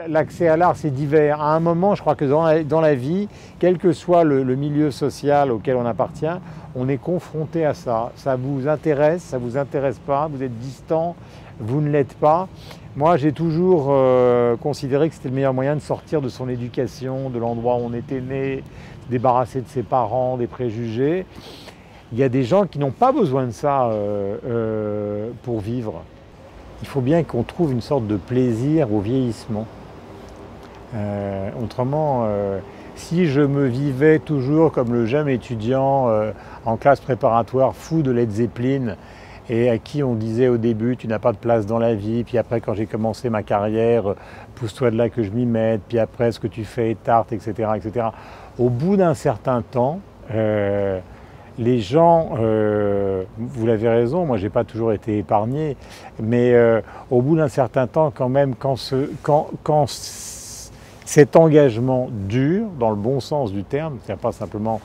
L'accès à l'art, c'est divers. À un moment, je crois que dans la vie, quel que soit le milieu social auquel on appartient, on est confronté à ça. Ça vous intéresse, ça ne vous intéresse pas, vous êtes distant, vous ne l'êtes pas. Moi, j'ai toujours considéré que c'était le meilleur moyen de sortir de son éducation, de l'endroit où on était né, se débarrasser de ses parents, des préjugés. Il y a des gens qui n'ont pas besoin de ça pour vivre. Il faut bien qu'on trouve une sorte de plaisir au vieillissement. Autrement, si je me vivais toujours comme le jeune étudiant en classe préparatoire fou de Led Zeppelin et à qui on disait au début tu n'as pas de place dans la vie, puis après quand j'ai commencé ma carrière, pousse-toi de là que je m'y mette, puis après ce que tu fais est tarte, etc., etc. Au bout d'un certain temps, les gens, vous l'avez raison, moi j'ai pas toujours été épargné, mais au bout d'un certain temps quand même, quand cet engagement dure, dans le bon sens du terme, c'est-à-dire pas simplement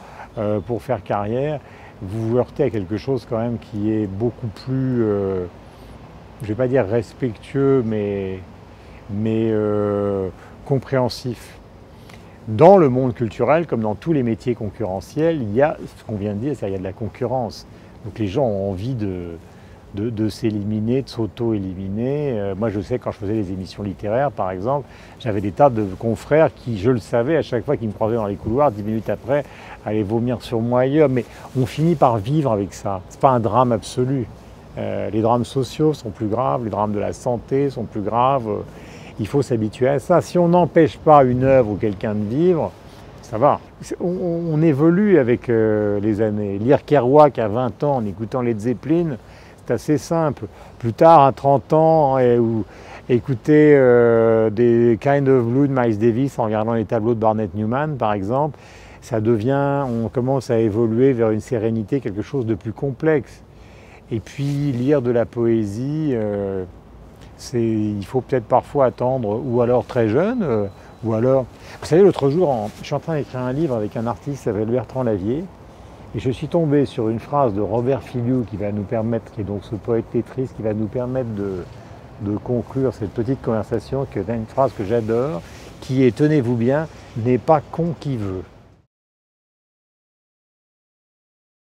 pour faire carrière, vous vous heurtez à quelque chose quand même qui est beaucoup plus, je ne vais pas dire respectueux, mais compréhensif. Dans le monde culturel, comme dans tous les métiers concurrentiels, il y a ce qu'on vient de dire, c'est-à-dire il y a de la concurrence. Donc les gens ont envie de s'éliminer, de s'auto-éliminer. Moi je sais quand je faisais les émissions littéraires par exemple, j'avais des tas de confrères qui, je le savais, à chaque fois qu'ils me croisaient dans les couloirs, 10 minutes après, allaient vomir sur moi ailleurs. Mais on finit par vivre avec ça. Ce n'est pas un drame absolu. Les drames sociaux sont plus graves, les drames de la santé sont plus graves. Il faut s'habituer à ça. Si on n'empêche pas une œuvre ou quelqu'un de vivre, ça va. On évolue avec les années. Lire Kerouac à 20 ans en écoutant Led Zeppelin, c'est assez simple. Plus tard, à 30 ans, ou écouter des Kind of Blue de Miles Davis en regardant les tableaux de Barnett Newman, par exemple, ça devient, on commence à évoluer vers une sérénité, quelque chose de plus complexe. Et puis, lire de la poésie, il faut peut-être parfois attendre, ou alors très jeune, ou alors... Vous savez, l'autre jour, je suis en train d'écrire un livre avec un artiste qui s'appelle Bertrand Lavier, et je suis tombé sur une phrase de Robert Filiou qui va nous permettre, qui est donc ce poète lettriste, qui va nous permettre de conclure cette petite conversation, qui est une phrase que j'adore, qui est, tenez-vous bien, n'est pas con qui veut.